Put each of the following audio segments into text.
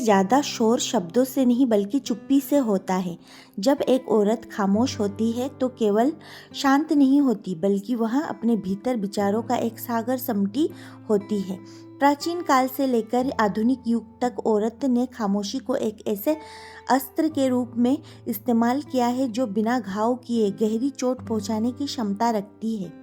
ज़्यादा शोर शब्दों से नहीं बल्कि चुप्पी से होता है। जब एक औरत खामोश होती है तो केवल शांत नहीं होती बल्कि वह अपने भीतर विचारों का एक सागर समटी होती है। प्राचीन काल से लेकर आधुनिक युग तक औरत ने खामोशी को एक ऐसे अस्त्र के रूप में इस्तेमाल किया है जो बिना घाव किए गहरी चोट पहुंचाने की क्षमता रखती है।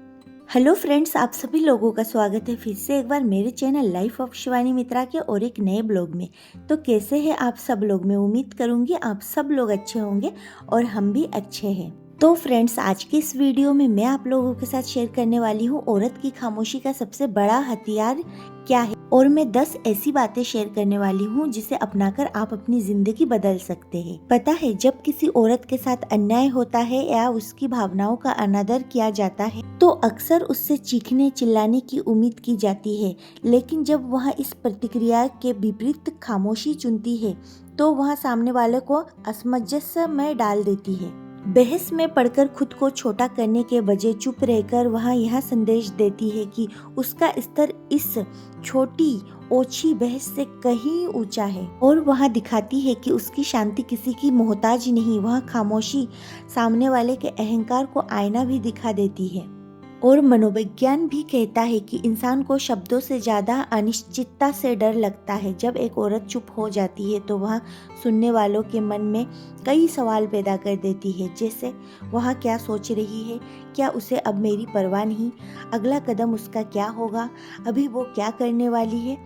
हेलो फ्रेंड्स, आप सभी लोगों का स्वागत है फिर से एक बार मेरे चैनल लाइफ ऑफ शिवानी मित्रा के और एक नए ब्लॉग में। तो कैसे हैं आप सब लोग? मैं उम्मीद करूंगी आप सब लोग अच्छे होंगे और हम भी अच्छे हैं। तो फ्रेंड्स, आज की इस वीडियो में मैं आप लोगों के साथ शेयर करने वाली हूँ औरत की खामोशी का सबसे बड़ा हथियार क्या है, और मैं 10 ऐसी बातें शेयर करने वाली हूँ जिसे अपनाकर आप अपनी जिंदगी बदल सकते हैं। पता है, जब किसी औरत के साथ अन्याय होता है या उसकी भावनाओं का अनादर किया जाता है तो अक्सर उससे चीखने चिल्लाने की उम्मीद की जाती है, लेकिन जब वह इस प्रतिक्रिया के विपरीत खामोशी चुनती है तो वह सामने वाले को असमंजस में डाल देती है। बहस में पड़कर खुद को छोटा करने के बजाय चुप रहकर वह यह संदेश देती है कि उसका स्तर इस छोटी ओछी बहस से कहीं ऊंचा है, और वह दिखाती है कि उसकी शांति किसी की मोहताज नहीं। वह खामोशी सामने वाले के अहंकार को आईना भी दिखा देती है। और मनोविज्ञान भी कहता है कि इंसान को शब्दों से ज़्यादा अनिश्चितता से डर लगता है। जब एक औरत चुप हो जाती है तो वह सुनने वालों के मन में कई सवाल पैदा कर देती है, जैसे वह क्या सोच रही है, क्या उसे अब मेरी परवाह नहीं, अगला कदम उसका क्या होगा, अभी वो क्या करने वाली है।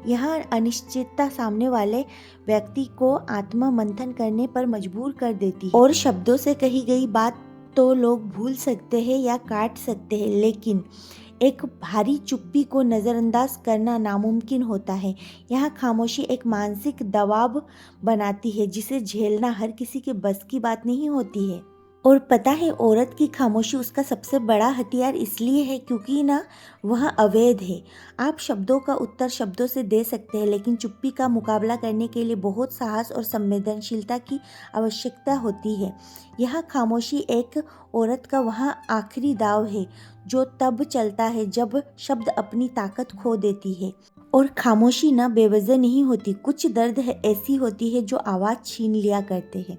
यह अनिश्चितता सामने वाले व्यक्ति को आत्म मंथन करने पर मजबूर कर देती है। और शब्दों से कही गई बात तो लोग भूल सकते हैं या काट सकते हैं, लेकिन एक भारी चुप्पी को नज़रअंदाज करना नामुमकिन होता है। यह खामोशी एक मानसिक दबाव बनाती है जिसे झेलना हर किसी के बस की बात नहीं होती है। और पता है, औरत की खामोशी उसका सबसे बड़ा हथियार इसलिए है क्योंकि ना वह अवैध है। आप शब्दों का उत्तर शब्दों से दे सकते हैं, लेकिन चुप्पी का मुकाबला करने के लिए बहुत साहस और संवेदनशीलता की आवश्यकता होती है। यह खामोशी एक औरत का वह आखिरी दाव है जो तब चलता है जब शब्द अपनी ताकत खो देती है। और खामोशी ना बेवजह नहीं होती, कुछ दर्द ऐसी होती है जो आवाज़ छीन लिया करते हैं,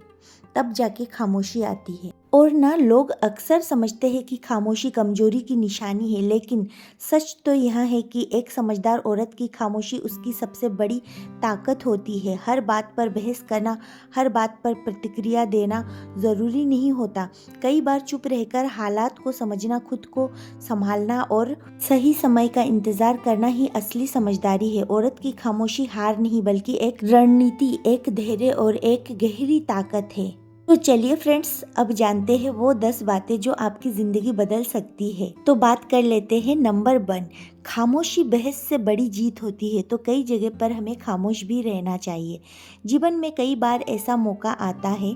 तब जाके खामोशी आती है। और ना लोग अक्सर समझते हैं कि खामोशी कमजोरी की निशानी है, लेकिन सच तो यह है कि एक समझदार औरत की खामोशी उसकी सबसे बड़ी ताकत होती है। हर बात पर बहस करना, हर बात पर प्रतिक्रिया देना ज़रूरी नहीं होता। कई बार चुप रहकर हालात को समझना, खुद को संभालना और सही समय का इंतज़ार करना ही असली समझदारी है। औरत की खामोशी हार नहीं बल्कि एक रणनीति, एक धैर्य और एक गहरी ताकत है। तो चलिए फ्रेंड्स, अब जानते हैं वो 10 बातें जो आपकी जिंदगी बदल सकती है। तो बात कर लेते हैं नंबर 1, खामोशी बहस से बड़ी जीत होती है। तो कई जगह पर हमें खामोश भी रहना चाहिए। जीवन में कई बार ऐसा मौका आता है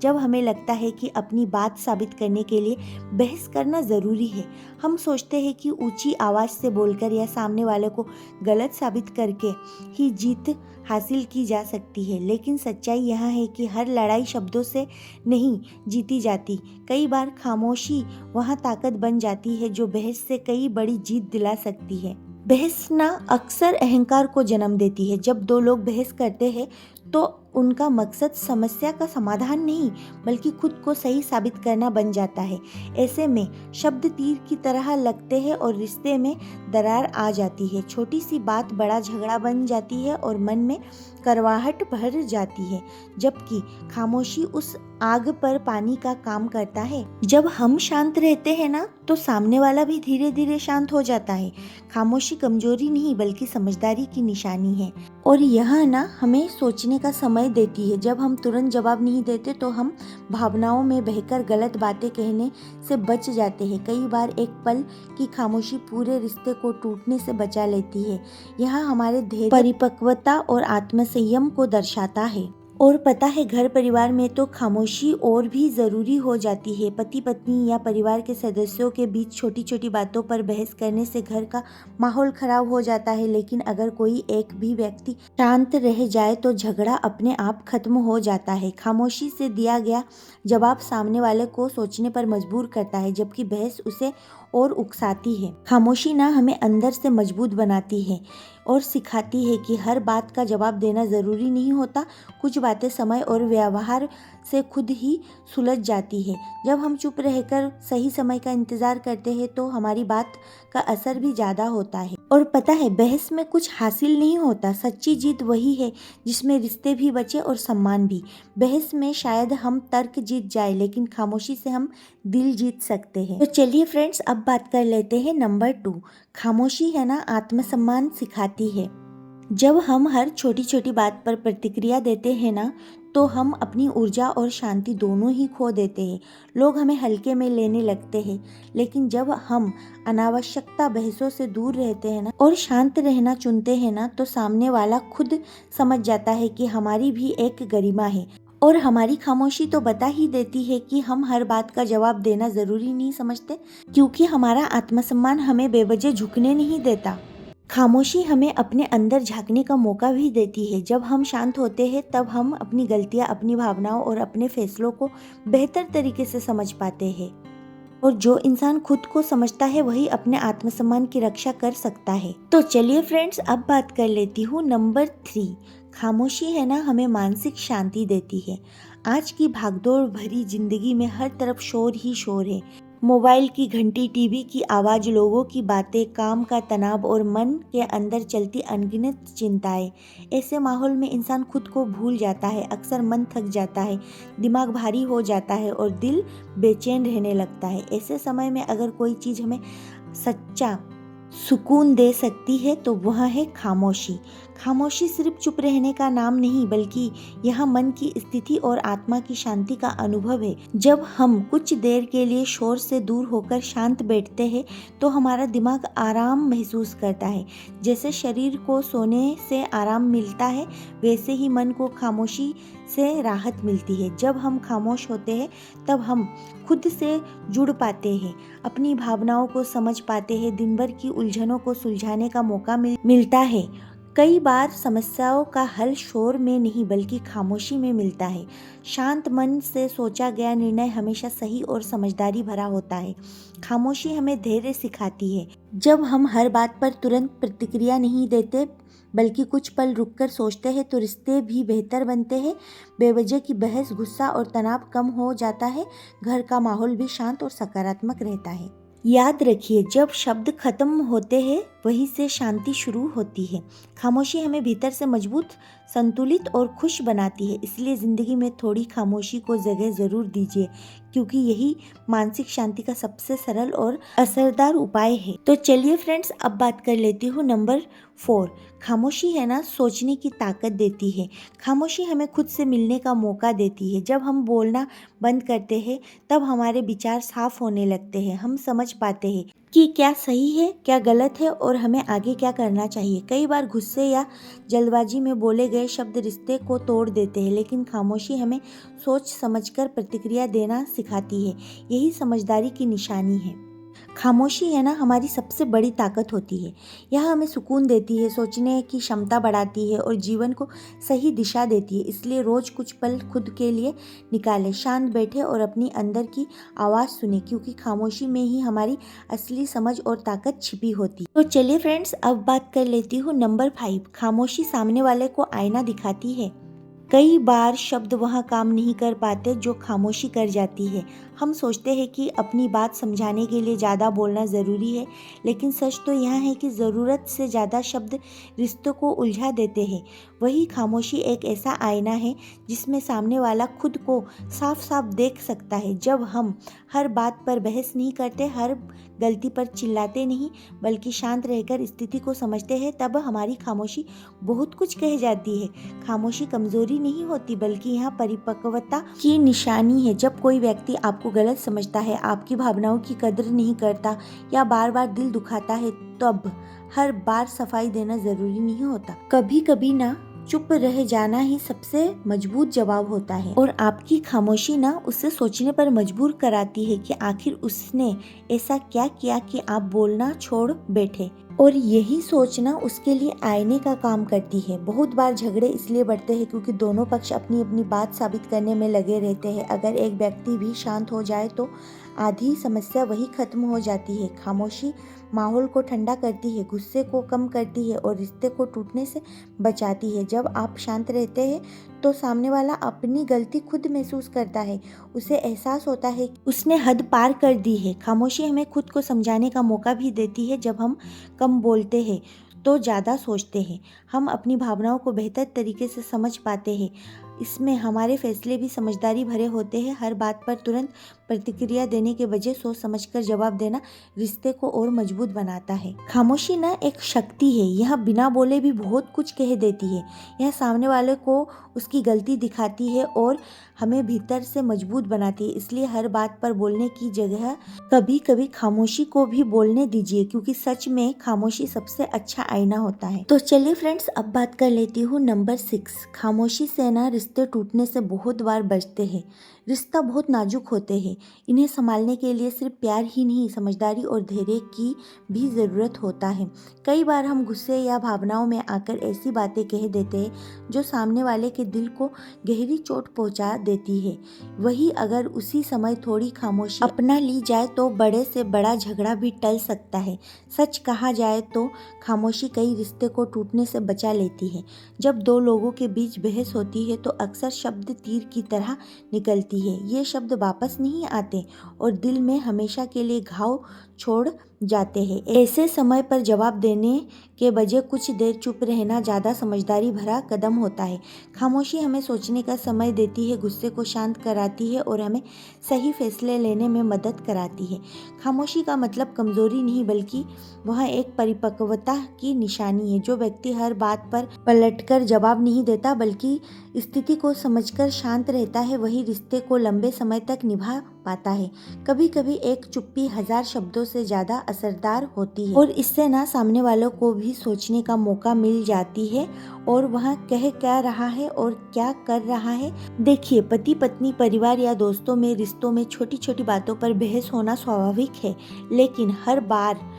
जब हमें लगता है कि अपनी बात साबित करने के लिए बहस करना ज़रूरी है। हम सोचते हैं कि ऊंची आवाज़ से बोलकर या सामने वाले को गलत साबित करके ही जीत हासिल की जा सकती है, लेकिन सच्चाई यह है कि हर लड़ाई शब्दों से नहीं जीती जाती। कई बार खामोशी वह ताकत बन जाती है जो बहस से कई बड़ी जीत दिला सकती है। बहस ना अक्सर अहंकार को जन्म देती है। जब दो लोग बहस करते हैं तो उनका मकसद समस्या का समाधान नहीं बल्कि खुद को सही साबित करना बन जाता है। ऐसे में शब्द तीर की तरह लगते हैं और रिश्ते में दरार आ जाती है। छोटी सी बात बड़ा झगड़ा बन जाती है और मन में करवाहट भर जाती है, जबकि खामोशी उस आग पर पानी का काम करता है। जब हम शांत रहते हैं ना तो सामने वाला भी धीरे धीरे शांत हो जाता है। खामोशी कमजोरी नहीं बल्कि समझदारी की निशानी है, और यह ना हमें सोचने का समय देती है। जब हम तुरंत जवाब नहीं देते तो हम भावनाओं में बहकर गलत बातें कहने से बच जाते हैं। कई बार एक पल की खामोशी पूरे रिश्ते को टूटने से बचा लेती है। यह हमारे धैर्य, परिपक्वता और आत्मसंयम को दर्शाता है। और पता है, घर परिवार में तो खामोशी और भी ज़रूरी हो जाती है। पति पत्नी या परिवार के सदस्यों के बीच छोटी छोटी बातों पर बहस करने से घर का माहौल खराब हो जाता है, लेकिन अगर कोई एक भी व्यक्ति शांत रह जाए तो झगड़ा अपने आप खत्म हो जाता है। खामोशी से दिया गया जवाब सामने वाले को सोचने पर मजबूर करता है, जबकि बहस उसे और उकसाती है। खामोशी ना हमें अंदर से मजबूत बनाती है और सिखाती है कि हर बात का जवाब देना ज़रूरी नहीं होता। कुछ बातें समय और व्यवहार से खुद ही सुलझ जाती है। जब हम चुप रहकर सही समय का इंतज़ार करते हैं तो हमारी बात का असर भी ज़्यादा होता है। और पता है, बहस में कुछ हासिल नहीं होता। सच्ची जीत वही है जिसमें रिश्ते भी बचे और सम्मान भी। बहस में शायद हम तर्क जीत जाए, लेकिन खामोशी से हम दिल जीत सकते हैं। तो चलिए फ्रेंड्स, अब बात कर लेते हैं नंबर 2। खामोशी है ना आत्मसम्मान सिखाती है। जब हम हर छोटी छोटी बात पर प्रतिक्रिया देते हैं ना, तो हम अपनी ऊर्जा और शांति दोनों ही खो देते हैं। लोग हमें हल्के में लेने लगते हैं, लेकिन जब हम अनावश्यकता बहसों से दूर रहते हैं ना और शांत रहना चुनते हैं ना, तो सामने वाला खुद समझ जाता है कि हमारी भी एक गरिमा है। और हमारी खामोशी तो बता ही देती है कि हम हर बात का जवाब देना ज़रूरी नहीं समझते, क्योंकि हमारा आत्मसम्मान हमें बेवजह झुकने नहीं देता। खामोशी हमें अपने अंदर झांकने का मौका भी देती है। जब हम शांत होते हैं तब हम अपनी गलतियां, अपनी भावनाओं और अपने फैसलों को बेहतर तरीके से समझ पाते हैं। और जो इंसान खुद को समझता है वही अपने आत्मसम्मान की रक्षा कर सकता है। तो चलिए फ्रेंड्स, अब बात कर लेती हूँ नंबर 3। खामोशी है ना हमें मानसिक शांति देती है। आज की भागदौड़ भरी जिंदगी में हर तरफ शोर ही शोर है। मोबाइल की घंटी, टीवी की आवाज़, लोगों की बातें, काम का तनाव और मन के अंदर चलती अनगिनत चिंताएं। ऐसे माहौल में इंसान खुद को भूल जाता है। अक्सर मन थक जाता है, दिमाग भारी हो जाता है और दिल बेचैन रहने लगता है। ऐसे समय में अगर कोई चीज़ हमें सच्चा सुकून दे सकती है तो वह है खामोशी। खामोशी सिर्फ चुप रहने का नाम नहीं, बल्कि यह मन की स्थिति और आत्मा की शांति का अनुभव है। जब हम कुछ देर के लिए शोर से दूर होकर शांत बैठते हैं तो हमारा दिमाग आराम महसूस करता है। जैसे शरीर को सोने से आराम मिलता है, वैसे ही मन को खामोशी से राहत मिलती है। जब हम खामोश होते हैं तब हम खुद से जुड़ पाते हैं, अपनी भावनाओं को समझ पाते हैं, दिन भर की उलझनों को सुलझाने का मौका मिलता है। कई बार समस्याओं का हल शोर में नहीं बल्कि खामोशी में मिलता है। शांत मन से सोचा गया निर्णय हमेशा सही और समझदारी भरा होता है। खामोशी हमें धैर्य सिखाती है। जब हम हर बात पर तुरंत प्रतिक्रिया नहीं देते बल्कि कुछ पल रुककर सोचते हैं तो रिश्ते भी बेहतर बनते हैं। बेवजह की बहस, गुस्सा और तनाव कम हो जाता है। घर का माहौल भी शांत और सकारात्मक रहता है। याद रखिए, जब शब्द खत्म होते हैं वहीं से शांति शुरू होती है। खामोशी हमें भीतर से मजबूत, संतुलित और खुश बनाती है। इसलिए ज़िंदगी में थोड़ी खामोशी को जगह ज़रूर दीजिए, क्योंकि यही मानसिक शांति का सबसे सरल और असरदार उपाय है। तो चलिए फ्रेंड्स, अब बात कर लेती हूँ नंबर 4। खामोशी है ना सोचने की ताकत देती है। खामोशी हमें खुद से मिलने का मौका देती है। जब हम बोलना बंद करते हैं तब हमारे विचार साफ होने लगते हैं। हम समझ पाते हैं कि क्या सही है, क्या गलत है और हमें आगे क्या करना चाहिए। कई बार गुस्से या जल्दबाजी में बोले गए शब्द रिश्ते को तोड़ देते हैं, लेकिन खामोशी हमें सोच समझकर प्रतिक्रिया देना सिखाती है। यही समझदारी की निशानी है। खामोशी है ना हमारी सबसे बड़ी ताकत होती है। यह हमें सुकून देती है, सोचने की क्षमता बढ़ाती है और जीवन को सही दिशा देती है। इसलिए रोज़ कुछ पल खुद के लिए निकालें, शांत बैठे और अपनी अंदर की आवाज़ सुने, क्योंकि खामोशी में ही हमारी असली समझ और ताकत छिपी होती है। तो चलिए फ्रेंड्स, अब बात कर लेती हूँ नंबर 5। खामोशी सामने वाले को आईना दिखाती है। कई बार शब्द वहाँ काम नहीं कर पाते जो खामोशी कर जाती है। हम सोचते हैं कि अपनी बात समझाने के लिए ज़्यादा बोलना ज़रूरी है, लेकिन सच तो यह है कि ज़रूरत से ज़्यादा शब्द रिश्तों को उलझा देते हैं। वही खामोशी एक ऐसा आईना है जिसमें सामने वाला खुद को साफ साफ देख सकता है। जब हम हर बात पर बहस नहीं करते, हर गलती पर चिल्लाते नहीं, बल्कि शांत रहकर स्थिति को समझते हैं, तब हमारी खामोशी बहुत कुछ कह जाती है। खामोशी कमजोरी नहीं होती, बल्कि यहाँ परिपक्वता की निशानी है। जब कोई व्यक्ति आपको गलत समझता है, आपकी भावनाओं की कदर नहीं करता या बार बार दिल दुखाता है, तब हर बार सफाई देना जरूरी नहीं होता। कभी कभी ना चुप रह जाना ही सबसे मजबूत जवाब होता है। और आपकी खामोशी ना उसे सोचने पर मजबूर कराती है कि आखिर उसने ऐसा क्या किया कि आप बोलना छोड़ बैठे। और यही सोचना उसके लिए आईने का काम करती है। बहुत बार झगड़े इसलिए बढ़ते हैं क्योंकि दोनों पक्ष अपनी अपनी बात साबित करने में लगे रहते हैं। अगर एक व्यक्ति भी शांत हो जाए तो आधी समस्या वही खत्म हो जाती है। खामोशी माहौल को ठंडा करती है, गुस्से को कम करती है और रिश्ते को टूटने से बचाती है। जब आप शांत रहते हैं तो सामने वाला अपनी गलती खुद महसूस करता है। उसे एहसास होता है कि उसने हद पार कर दी है। खामोशी हमें खुद को समझाने का मौका भी देती है। जब हम कम बोलते हैं तो ज़्यादा सोचते हैं, हम अपनी भावनाओं को बेहतर तरीके से समझ पाते हैं। इसमें हमारे फैसले भी समझदारी भरे होते हैं। हर बात पर तुरंत प्रतिक्रिया देने के बजाय सोच समझकर जवाब देना रिश्ते को और मजबूत बनाता है। खामोशी ना एक शक्ति है, यह बिना बोले भी बहुत कुछ कह देती है। यह सामने वाले को उसकी गलती दिखाती है और हमें भीतर से मजबूत बनाती है। इसलिए हर बात पर बोलने की जगह कभी कभी खामोशी को भी बोलने दीजिए, क्योंकि सच में खामोशी सबसे अच्छा आईना होता है। तो चलिए फ्रेंड्स, अब बात कर लेती हूँ नंबर 6। खामोशी से ना रिश्ते टूटने से बहुत बार बचते हैं। रिश्ता बहुत नाजुक होते हैं, इन्हें संभालने के लिए सिर्फ प्यार ही नहीं, समझदारी और धैर्य की भी ज़रूरत होता है। कई बार हम गुस्से या भावनाओं में आकर ऐसी बातें कह देते हैं जो सामने वाले के दिल को गहरी चोट पहुंचा देती है। वही अगर उसी समय थोड़ी खामोशी अपना ली जाए तो बड़े से बड़ा झगड़ा भी टल सकता है। सच कहा जाए तो खामोशी कई रिश्ते को टूटने से बचा लेती है। जब दो लोगों के बीच बहस होती है तो अक्सर शब्द तीर की तरह निकलती है। ये शब्द वापस नहीं आते और दिल में हमेशा के लिए घाव छोड़ जाते हैं। ऐसे समय पर जवाब देने के बजाय कुछ देर चुप रहना ज़्यादा समझदारी भरा कदम होता है। खामोशी हमें सोचने का समय देती है, गुस्से को शांत कराती है और हमें सही फैसले लेने में मदद कराती है। खामोशी का मतलब कमजोरी नहीं, बल्कि वह एक परिपक्वता की निशानी है। जो व्यक्ति हर बात पर पलटकर जवाब नहीं देता बल्कि स्थिति को समझकर शांत रहता है, वही रिश्ते को लंबे समय तक निभा पाता है। कभी कभी एक चुप्पी 1000 शब्दों से ज़्यादा असरदार होती है और इससे ना सामने वालों को भी सोचने का मौका मिल जाती है और वह कह क्या रहा है और क्या कर रहा है। देखिए, पति पत्नी, परिवार या दोस्तों में रिश्तों में छोटी छोटी बातों पर बहस होना स्वाभाविक है, लेकिन हर बार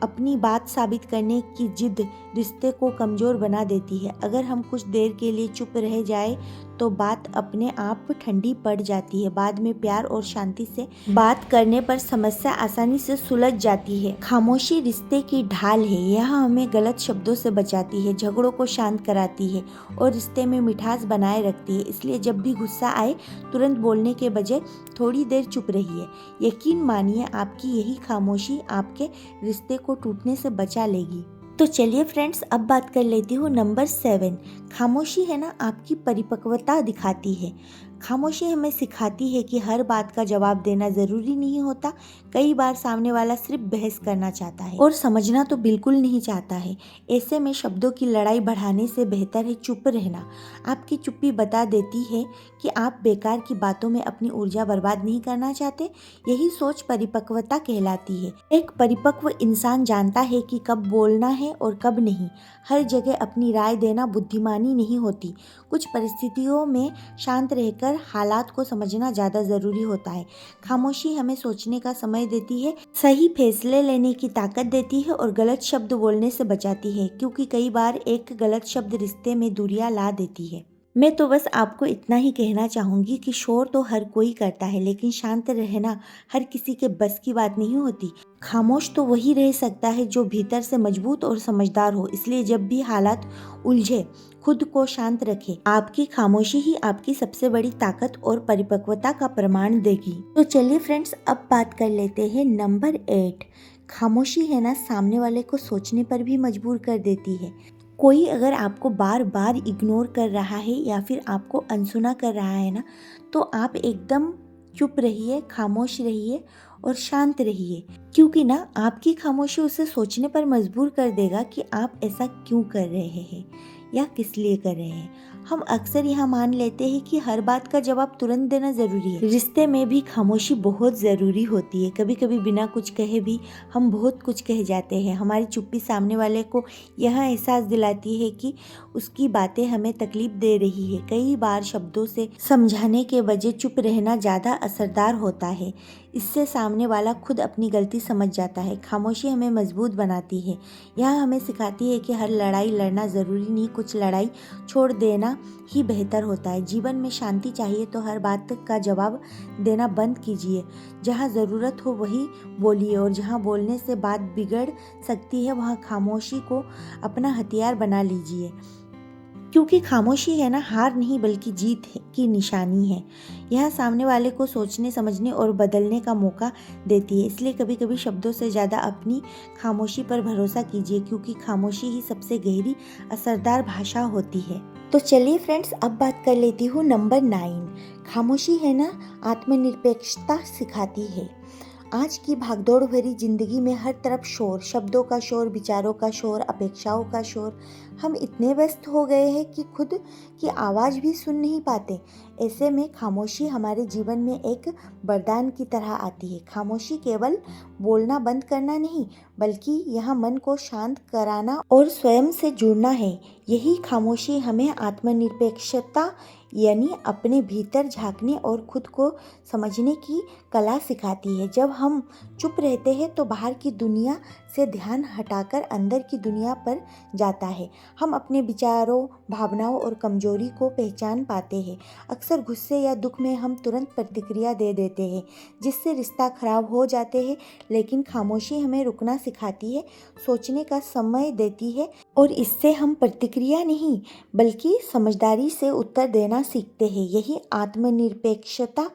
अपनी बात साबित करने की जिद रिश्ते को कमज़ोर बना देती है। अगर हम कुछ देर के लिए चुप रह जाए तो बात अपने आप ठंडी पड़ जाती है। बाद में प्यार और शांति से बात करने पर समस्या आसानी से सुलझ जाती है। खामोशी रिश्ते की ढाल है, यह हमें गलत शब्दों से बचाती है, झगड़ों को शांत कराती है और रिश्ते में मिठास बनाए रखती है। इसलिए जब भी गुस्सा आए तुरंत बोलने के बजाय थोड़ी देर चुप रहिए। यकीन मानिए, आपकी यही खामोशी आपके रिश्ते को टूटने से बचा लेगी। तो चलिए फ्रेंड्स, अब बात कर लेती हूँ नंबर 7। खामोशी है ना आपकी परिपक्वता दिखाती है। खामोशी हमें सिखाती है कि हर बात का जवाब देना ज़रूरी नहीं होता। कई बार सामने वाला सिर्फ बहस करना चाहता है और समझना तो बिल्कुल नहीं चाहता है। ऐसे में शब्दों की लड़ाई बढ़ाने से बेहतर है चुप रहना। आपकी चुप्पी बता देती है कि आप बेकार की बातों में अपनी ऊर्जा बर्बाद नहीं करना चाहते। यही सोच परिपक्वता कहलाती है। एक परिपक्व इंसान जानता है कि कब बोलना है और कब नहीं। हर जगह अपनी राय देना बुद्धिमानी नहीं होती। कुछ परिस्थितियों में शांत रहकर हालात को समझना ज़्यादा ज़रूरी होता है। खामोशी हमें सोचने का समय देती है, सही फैसले लेने की ताकत देती है और गलत शब्द बोलने से बचाती है, क्योंकि कई बार एक गलत शब्द रिश्ते में दूरियां ला देती है। मैं तो बस आपको इतना ही कहना चाहूँगी कि शोर तो हर कोई करता है, लेकिन शांत रहना हर किसी के बस की बात नहीं होती। खामोश तो वही रह सकता है जो भीतर से मजबूत और समझदार हो। इसलिए जब भी हालात उलझे, खुद को शांत रखें। आपकी खामोशी ही आपकी सबसे बड़ी ताकत और परिपक्वता का प्रमाण देगी। तो चलिए फ्रेंड्स, अब बात कर लेते हैं नंबर 8। खामोशी है ना सामने वाले को सोचने पर भी मजबूर कर देती है। कोई अगर आपको बार बार इग्नोर कर रहा है या फिर आपको अनसुना कर रहा है ना, तो आप एकदम चुप रहिए, खामोश रहिए और शांत रहिए, क्योंकि ना आपकी खामोशी उसे सोचने पर मजबूर कर देगा कि आप ऐसा क्यों कर रहे हैं या किस लिए कर रहे हैं। हम अक्सर यहाँ मान लेते हैं कि हर बात का जवाब तुरंत देना ज़रूरी है। रिश्ते में भी खामोशी बहुत ज़रूरी होती है। कभी कभी बिना कुछ कहे भी हम बहुत कुछ कह जाते हैं। हमारी चुप्पी सामने वाले को यह एहसास दिलाती है कि उसकी बातें हमें तकलीफ दे रही है। कई बार शब्दों से समझाने के बजाय चुप रहना ज़्यादा असरदार होता है। इससे सामने वाला खुद अपनी गलती समझ जाता है। खामोशी हमें मजबूत बनाती है। यह हमें सिखाती है कि हर लड़ाई लड़ना ज़रूरी नहीं, कुछ लड़ाई छोड़ देना ही बेहतर होता है। जीवन में शांति चाहिए तो हर बात का जवाब देना बंद कीजिए। जहाँ ज़रूरत हो वही बोलिए और जहाँ बोलने से बात बिगड़ सकती है वहाँ खामोशी को अपना हथियार बना लीजिए। क्योंकि खामोशी है ना हार नहीं बल्कि जीत की निशानी है। यह सामने वाले को सोचने, समझने और बदलने का मौका देती है। इसलिए कभी कभी शब्दों से ज़्यादा अपनी खामोशी पर भरोसा कीजिए, क्योंकि खामोशी ही सबसे गहरी असरदार भाषा होती है। तो चलिए फ्रेंड्स, अब बात कर लेती हूँ नंबर 9। खामोशी है ना आत्मनिरपेक्षता सिखाती है। आज की भागदौड़ भरी जिंदगी में हर तरफ शोर, शब्दों का शोर, विचारों का शोर, अपेक्षाओं का शोर। हम इतने व्यस्त हो गए हैं कि खुद की आवाज़ भी सुन नहीं पाते। ऐसे में खामोशी हमारे जीवन में एक वरदान की तरह आती है। खामोशी केवल बोलना बंद करना नहीं, बल्कि यह मन को शांत कराना और स्वयं से जुड़ना है। यही खामोशी हमें आत्मनिरपेक्षता यानी अपने भीतर झांकने और खुद को समझने की कला सिखाती है। जब हम चुप रहते हैं तो बाहर की दुनिया से ध्यान हटाकर अंदर की दुनिया पर जाता है। हम अपने विचारों, भावनाओं और कमजोरी को पहचान पाते हैं। अक्सर गुस्से या दुख में हम तुरंत प्रतिक्रिया दे देते हैं, जिससे रिश्ता खराब हो जाते हैं। लेकिन खामोशी हमें रुकना सिखाती है, सोचने का समय देती है और इससे हम प्रतिक्रिया नहीं बल्कि समझदारी से उत्तर देना सीखते हैं। यही आत्मनिरपेक्षता,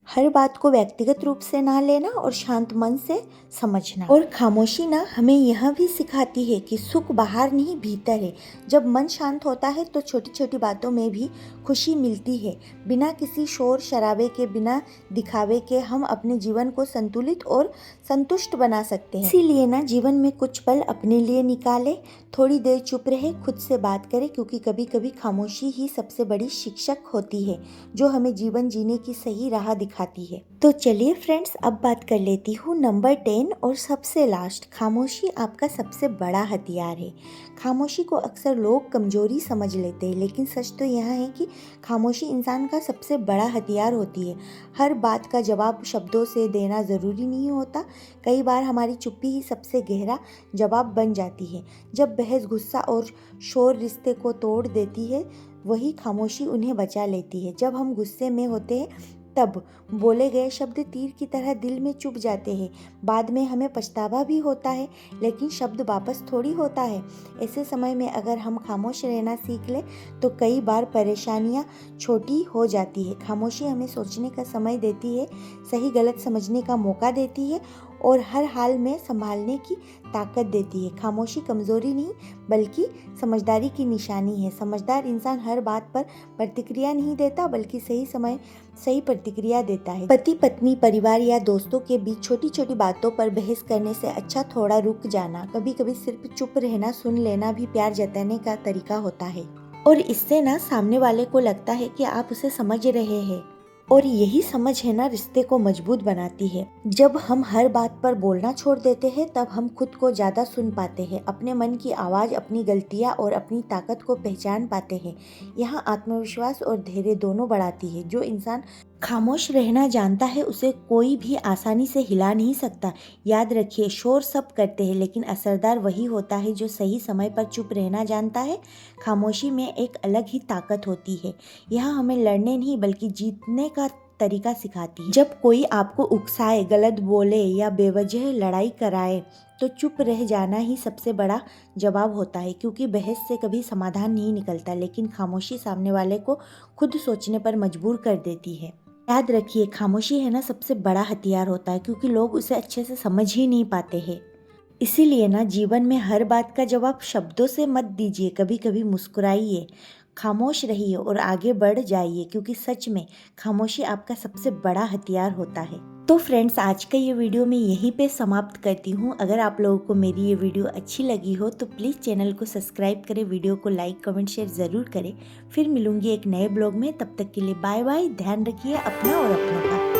हर बात को व्यक्तिगत रूप से ना लेना और शांत मन से समझना। और खामोशी ना हमें यह भी सिखाती है कि सुख बाहर नहीं भीतर है। जब मन शांत होता है तो छोटी छोटी बातों में भी खुशी मिलती है। बिना किसी शोर शराबे के, बिना दिखावे के हम अपने जीवन को संतुलित और संतुष्ट बना सकते हैं। इसीलिए ना जीवन में कुछ पल अपने लिए निकाले, थोड़ी देर चुप रहे, खुद से बात करें, क्योंकि कभी कभी खामोशी ही सबसे बड़ी शिक्षक होती है जो हमें जीवन जीने की सही राह दिखाती है। तो चलिए फ्रेंड्स, अब बात कर लेती हूँ नंबर 10 और सबसे लास्ट। खामोशी आपका सबसे बड़ा हथियार है। खामोशी को अक्सर लोग कमजोरी समझ लेते हैं, लेकिन सच तो यह है कि खामोशी इंसान का सबसे बड़ा हथियार होती है। हर बात का जवाब शब्दों से देना ज़रूरी नहीं होता। कई बार हमारी चुप्पी ही सबसे गहरा जवाब बन जाती है। जब बहस, गुस्सा और शोर रिश्ते को तोड़ देती है, वही खामोशी उन्हें बचा लेती है। जब हम गुस्से में होते हैं तब बोले गए शब्द तीर की तरह दिल में चुभ जाते हैं। बाद में हमें पछतावा भी होता है, लेकिन शब्द वापस थोड़ी होता है। ऐसे समय में अगर हम खामोश रहना सीख ले तो कई बार परेशानियां छोटी हो जाती है। खामोशी हमें सोचने का समय देती है, सही गलत समझने का मौका देती है और हर हाल में संभालने की ताकत देती है। खामोशी कमजोरी नहीं बल्कि समझदारी की निशानी है। समझदार इंसान हर बात पर प्रतिक्रिया नहीं देता, बल्कि सही समय सही प्रतिक्रिया देता है। पति पत्नी, परिवार या दोस्तों के बीच छोटी छोटी बातों पर बहस करने से अच्छा थोड़ा रुक जाना, कभी कभी सिर्फ चुप रहना, सुन लेना भी प्यार जताने का तरीका होता है। और इससे ना सामने वाले को लगता है कि आप उसे समझ रहे हैं, और यही समझ है ना रिश्ते को मजबूत बनाती है। जब हम हर बात पर बोलना छोड़ देते हैं तब हम खुद को ज्यादा सुन पाते हैं, अपने मन की आवाज, अपनी गलतियां और अपनी ताकत को पहचान पाते हैं। यहाँ आत्मविश्वास और धैर्य दोनों बढ़ाती है। जो इंसान खामोश रहना जानता है उसे कोई भी आसानी से हिला नहीं सकता। याद रखिए, शोर सब करते हैं लेकिन असरदार वही होता है जो सही समय पर चुप रहना जानता है। खामोशी में एक अलग ही ताकत होती है। यह हमें लड़ने नहीं बल्कि जीतने का तरीका सिखाती है। जब कोई आपको उकसाए, गलत बोले या बेवजह लड़ाई कराए तो चुप रह जाना ही सबसे बड़ा जवाब होता है, क्योंकि बहस से कभी समाधान नहीं निकलता, लेकिन खामोशी सामने वाले को खुद सोचने पर मजबूर कर देती है। याद रखिए, खामोशी है ना सबसे बड़ा हथियार होता है, क्योंकि लोग उसे अच्छे से समझ ही नहीं पाते हैं। इसीलिए ना जीवन में हर बात का जवाब शब्दों से मत दीजिए, कभी कभी मुस्कुराइए, खामोश रहिए और आगे बढ़ जाइए, क्योंकि सच में खामोशी आपका सबसे बड़ा हथियार होता है। तो फ्रेंड्स, आज का ये वीडियो मैं यहीं पे समाप्त करती हूँ। अगर आप लोगों को मेरी ये वीडियो अच्छी लगी हो तो प्लीज़ चैनल को सब्सक्राइब करें, वीडियो को लाइक कमेंट शेयर ज़रूर करें। फिर मिलूंगी एक नए ब्लॉग में, तब तक के लिए बाय बाय। ध्यान रखिए अपना और अपनों का।